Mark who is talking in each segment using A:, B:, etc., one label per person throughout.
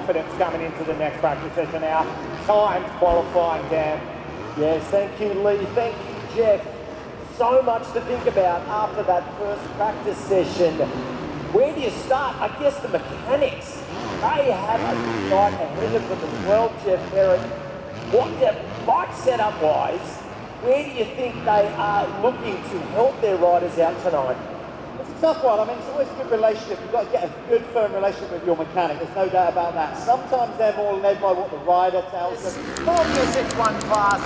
A: confidence coming into the next practice session. Our timed qualifying, Dan.
B: Yes, thank you, Lee. Thank you, Jeff. So much to think about after that first practice session. Where do you start? I guess the mechanics. They have a night ahead of them as well, Jeff Barrett. What their bike setup-wise, where do you think they are looking to help their riders out tonight?
C: It's a tough one. I mean, it's always a good relationship. You've got to get a good, firm relationship with your mechanic. There's no doubt about that. Sometimes they're more led by what the rider tells them.
B: WSX 1 class.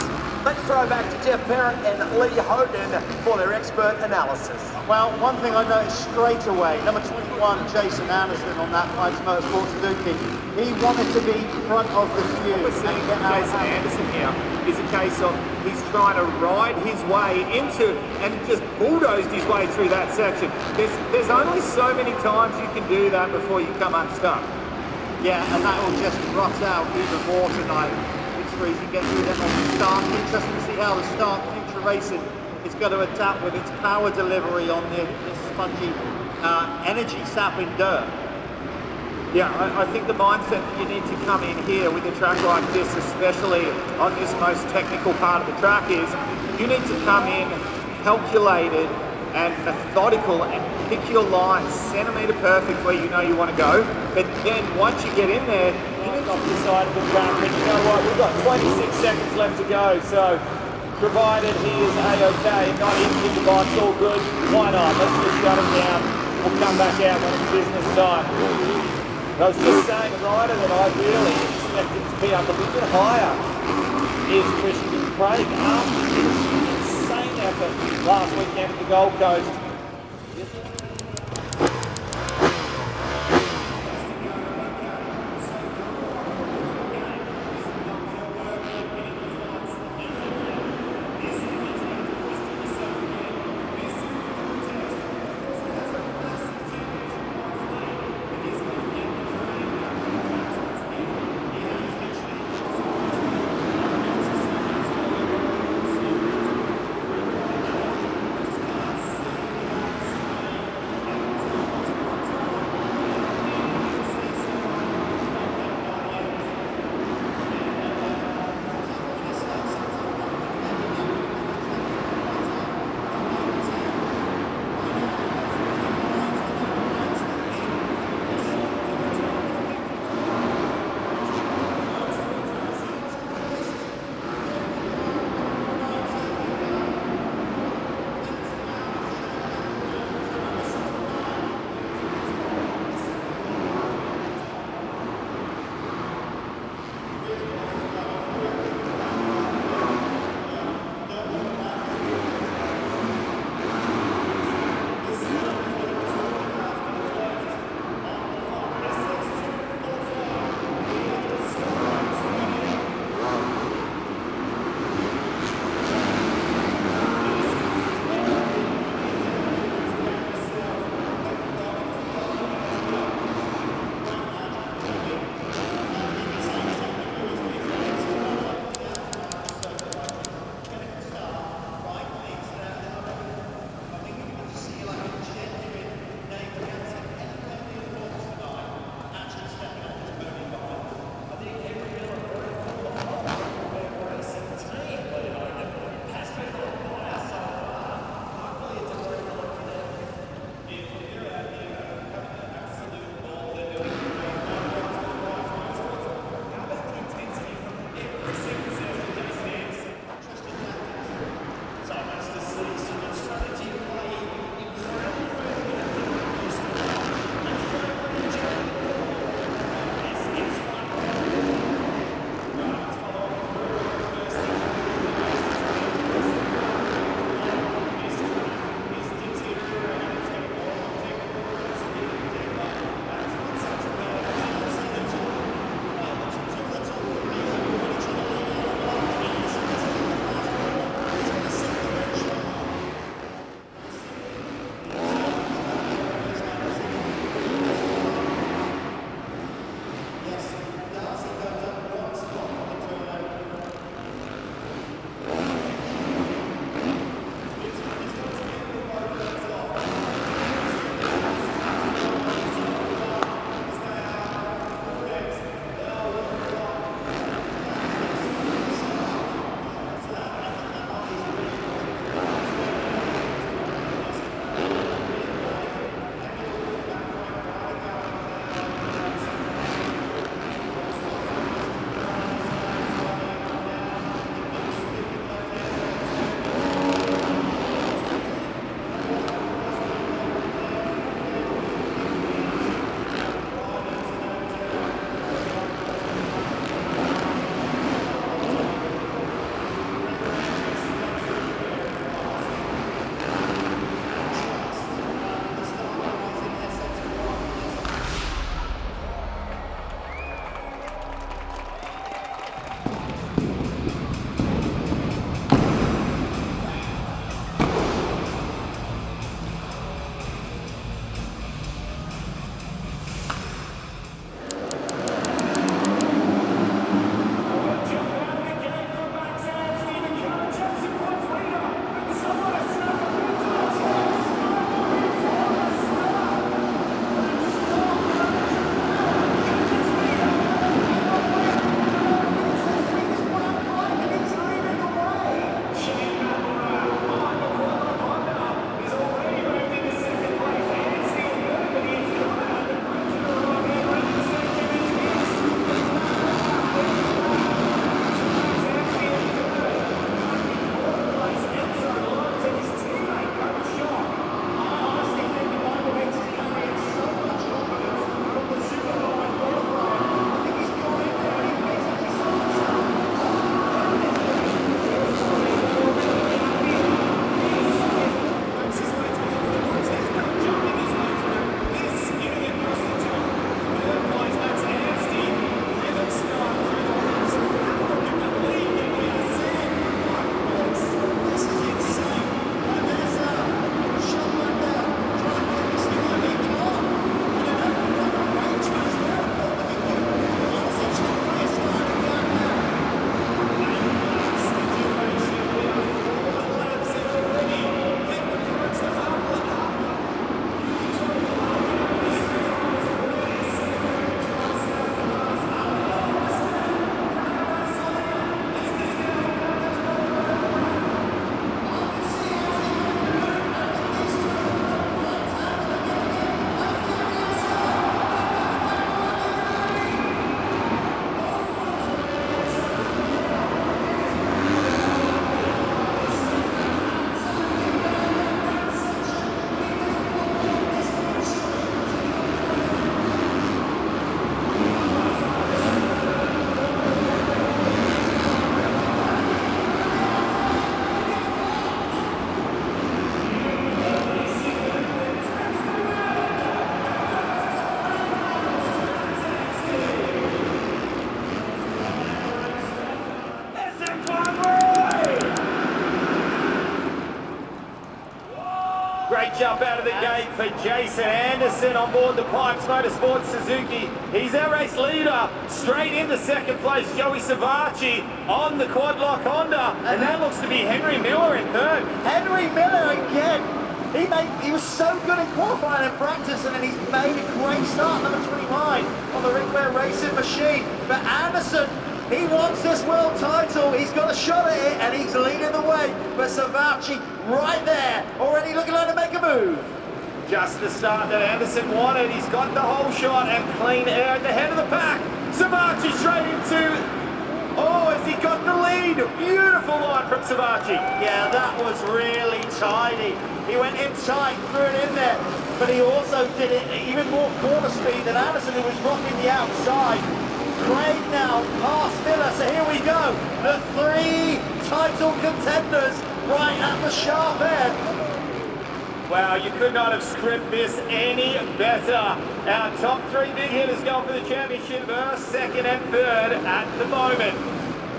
B: Let's throw back to Jeff Barrett and Lee Hogan for their expert analysis.
C: Well, one thing I noticed straight away, number 21, Jason Anderson on that Pikes Motorsports Suzuki, he wanted to be front of the queue.
A: What we're seeing from Jason Anderson here is a case of he's trying to ride his way into and just bulldozed his way through that section. There's only so many times you can do that before you come unstuck.
C: Yeah, and that will just rot out even more tonight. He can get through them on the start. Interesting to see how the start Future Racing is going to adapt with its power delivery on this spongy, energy-sapping dirt.
A: Yeah, I think the mindset that you need to come in here with a track like this, especially on this most technical part of the track, is you need to come in calculated and methodical and pick your lines centimetre perfect where you know you want to go. But then once you get in there, you need off the side of the track, and you know what, we've got 26 seconds left to go, so provided he is A-OK, not injured, the bike's all good, why not? Let's just shut him down. We'll come back out when it's business time. I was just saying, a rider that I really expected to be up a little bit higher is Christian Craig after his insane effort last weekend at the Gold Coast.
D: jump out of the gate for Jason Anderson on board the Pipes Motorsports Suzuki. He's our race leader. Straight into second place, Joey Savacci on the Quadlock Honda. And that looks to be Henry Miller in third.
C: Henry Miller again. He was so good in qualifying and practice, and then he's made a great start, number 29, on the Ringware Racing machine. But Anderson, he wants this world title. He's got a shot at it, and he's leading the way. But Savacci right there, already looking like to make a move.
D: Just the start that Anderson wanted. He's got the whole shot and clean air at the head of the pack. Savacci straight into... Oh, has he got the lead? Beautiful line from Savacci.
C: Yeah, that was really tidy. He went in tight, threw it in there, but he also did it even more corner speed than Anderson, who was rocking the outside. Craig now past Miller, so here we go. The three title contenders right at the sharp end.
D: Wow, you could not have scripted this any better. Our top three big hitters going for the championship, first, second and third at the moment.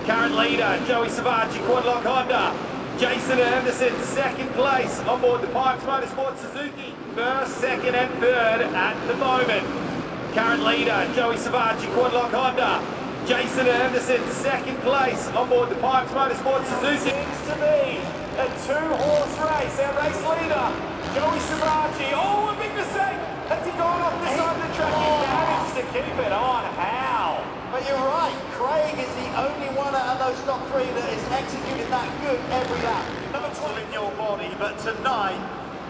D: Current leader, Joey Savacci, Quadlock Honda. Jason Anderson, second place on board the Pipes Motorsports Suzuki, first, second and third at the moment. Current leader, Joey Savacci, Quadlock Honda. Jason Anderson, second place on board the Pipes Motorsports Suzuki. Seems to be a two-horse race. Our race leader, Joey Savacci. Oh, a big mistake. Has he gone off the side of the track? He managed to keep it on. How?
C: But you're right, Craig is the only one out of those top three that is executing that good every lap. Number 12 in your body, but tonight,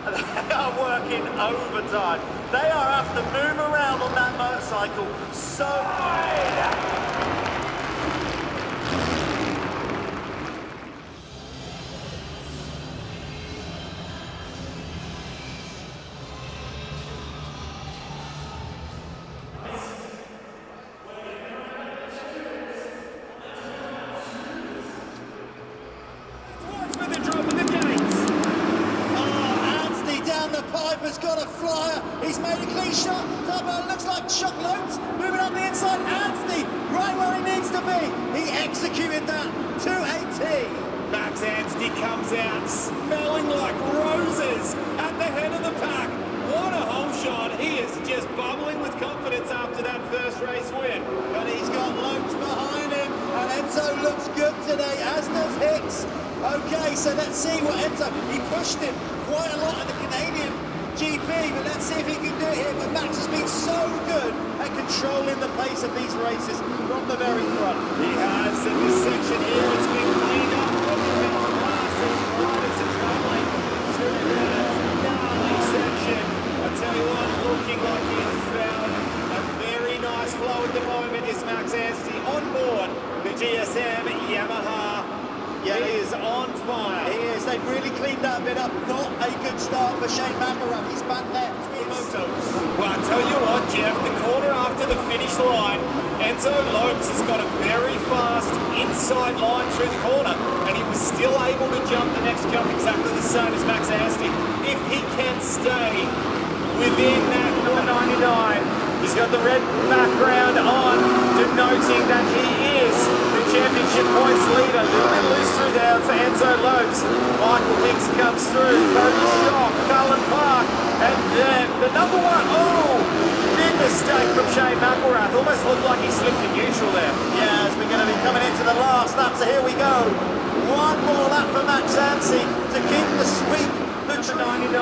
C: they are working overtime. They are having to move around on that motorcycle so hard. Has got a flyer, he's made a clean shot, looks like Chuck Lopes, moving up the inside, Anstey, right where he needs to be, he executed that, 280.
D: Max Anstey comes out smelling like roses at the head of the pack. What a hole shot, he is just bubbling with confidence after that first race win.
C: But he's got Lopes behind him, and Enzo looks good today, as does Hicks. Okay, so let's see what Enzo, he pushed him quite a lot in the Canadian GP, but let's see if he can do it here. But Max has been so good at controlling the pace of these races from the very front.
D: He has in this section here. It's been cleaned up. Looking at the last riders are traveling through that gnarly section. I tell you what, looking like he has found a very nice flow at the moment is Max Anstey on board the GSM Yamaha.
C: Yeah,
D: he is on fire.
C: He is. They've really cleaned that bit up. Not a good start for Shane McElrath. He's back there, 3 motos.
D: Well, I tell you what, Jeff, the corner after the finish line, Enzo Lopes has got a very fast inside line through the corner, and he was still able to jump the next jump exactly the same as Max Anstey. If he can stay within that 99, he's got the red background on, denoting that he is the championship points leader. A little bit loose through there for Enzo Lopes. Michael Hicks comes through, Cody Shock, Cullen Park, and then the number one, big mistake from Shane McElrath. Almost looked like he slipped in neutral there.
C: Yeah, as we're going to be coming into the last lap, so here we go. One more lap for Max Anstey to keep the sweep.
D: The 99.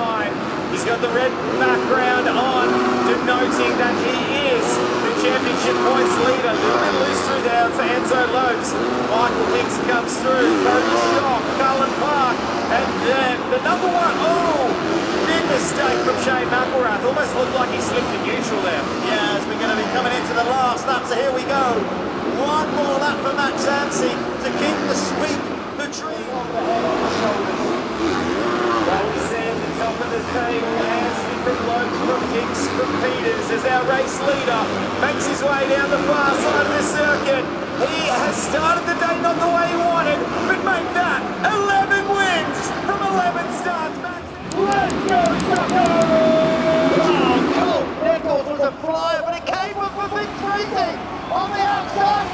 D: He's got the red background on, denoting that he is the championship points leader. A little bit loose through there for Enzo Lopes. Michael Hicks comes through, Cody Shock, Cullen Park, and then the number one, big mistake from Shane McElrath. Almost looked like he slipped in neutral there.
C: Yeah, as we're going to be coming into the last lap, so here we go. One more lap for Max Anstey to keep the sweep, the dream on the head and the shoulders.
D: Well, we see at the top of the table, Anstey from Lopes, from Hicks, from Peters as our race leader makes his way down the far side of the circuit. He has started the day not the way he wanted, but made that 11 wins from 11 starts.
C: Let's go, Tucker! Oh, Colt Nichols was a flyer, but it came with a big crazy on the outside.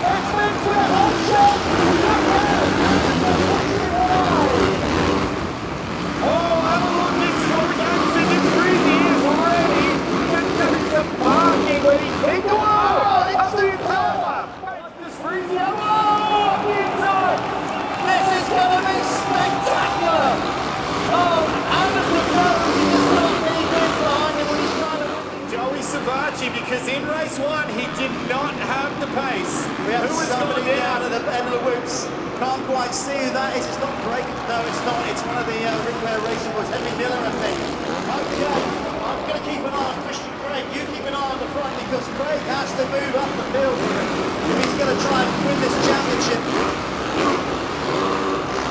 C: It's Vince with a hot shot.
D: Oh, have a look, this is what Keep going! Oh, up the inside! Just freezing! Oh, up the inside!
C: This is going to be spectacular! Oh, Anderson knows he does not need this behind him when he's trying to...
D: Joey Savacci, because in race 1 he did not have the pace.
C: We have
D: Who has
C: somebody
D: gone
C: down
D: down?
C: at the end of the whoops. Can't quite see who that is. It's not Craig. No, it's not. It's one of the Ringwear Racing boys. Henry Miller, I think. Okay, I'm going to keep an eye on Christian Craig. You keep an eye on the front because Craig has to move up the field here if he's going to try and win this championship.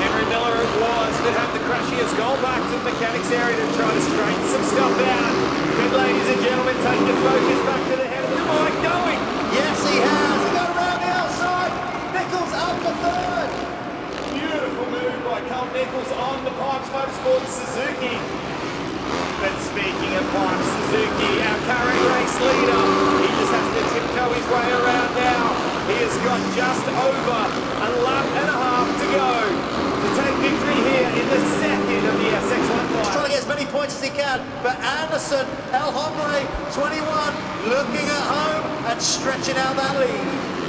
D: Henry Miller it was that had the crash. He has gone back to the mechanics area to try to straighten some stuff out. Good, ladies and gentlemen, take your focus back to the head of the bike going.
C: Yes, he has. He got around the outside. Nichols up the third.
D: Beautiful move by Carl Nichols on the Pipes Motorsports Suzuki. But speaking of Pipes Suzuki, our current race leader, he just has to tiptoe his way around now. He has got just over a lap and a half to go to take victory here in the second of the SX1
C: He's trying
D: fight.
C: to get as many points as he can, but Anderson, El Hombre, 21, looking at home and stretching out that lead.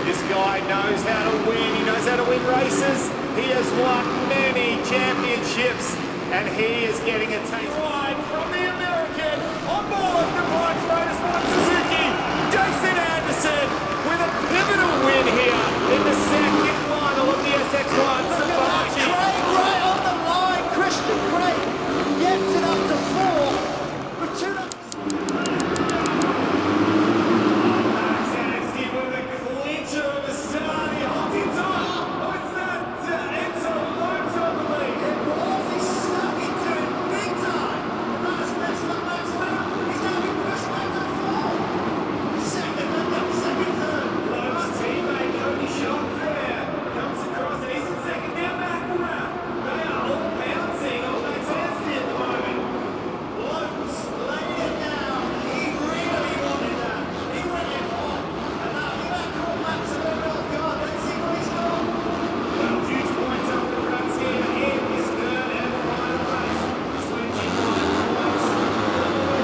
D: This guy knows how to win. He knows how to win races. He has won many championships, and he is getting a taste right from the American on board the Pipes Motorsports Suzuki, Jason Anderson, with a pivotal win here in the second final of the SX1. Savacci.
C: Craig right on the line. Christian Craig gets it up to 4 with 2 laps.
D: Max Anstey with a clincher of the start. He holds it on. Oh, it's that Enzo Lopes, I believe.
C: It was. He stuck into it big time. And that has messed up Max now. He's now been pushed back to 4. Second, third.
D: Lowe's teammate Cody Schott there comes across and he's in second down McElrath. They are all bouncing on Max Anstey at the moment.
C: Lopes laying it down. He really wanted that. He went in hot. And now he might call Max a little bit off guard. Let's see what he's got.
D: Well, huge points up the runs here in this third and final race. 29 points.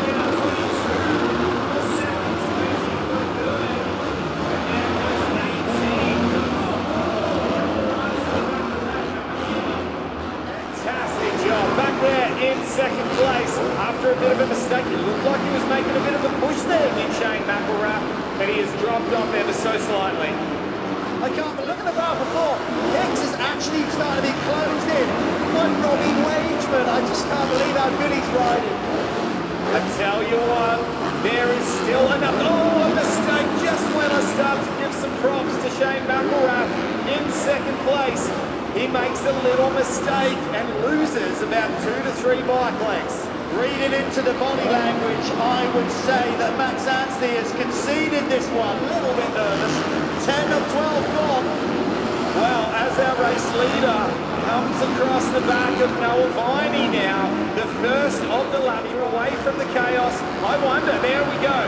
D: Now 22 for second, 20 for third. And now goes 18. Fantastic job. Back there in second place after a bit of a mistake. It looked like he was making a bit of a push there, did Shane McElrath, but he has dropped off ever so slightly.
C: I can't, but look at the bar before. Hicks is actually starting to be closed in. Like Robbie Wageman. I just can't believe how good he's riding.
D: I tell you what, there is still enough. Oh, a mistake just when I start to give some props to Shane McElrath in second place. He makes a little mistake and loses about 2 to 3 bike lengths.
C: Reading into the body language, I would say that Max Anstey has conceded this one. A little bit nervous. 10 of 12 gone.
D: Well, as our race leader comes across the back of Noah Viney now, the first of the lap, you're away from the chaos. I wonder, there we go.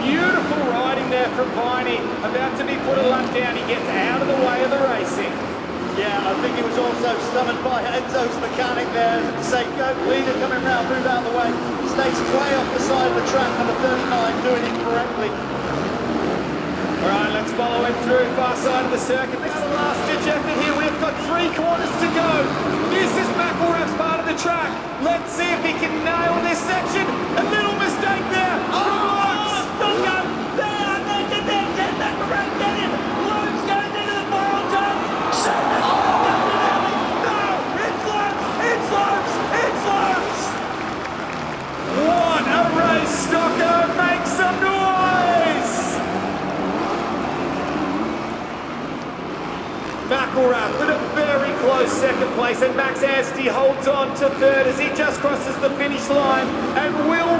D: Beautiful riding there from Viney. About to be put a lap down, he gets out of the way of the racing.
C: Yeah, I think he was also summoned by Enzo's mechanic there to say, go, leader coming round, move out of the way. Stays way off the side of the track, number 39, doing it correctly.
D: All right, let's follow him through far side of the circuit. This is the last ditch effort here. We've got 3 corners to go. This is McElrath's part of the track. Let's see if he can nail this section. A little mistake there from Lopes. Don't go there. McElrath get in. Lopes goes into the final turn. No, it's Lopes. It's Lopes. It's Lopes. What a race, Stocker. Make some noise. McElrath with a very close second place, and Max Anstey holds on to third as he just crosses the finish line and will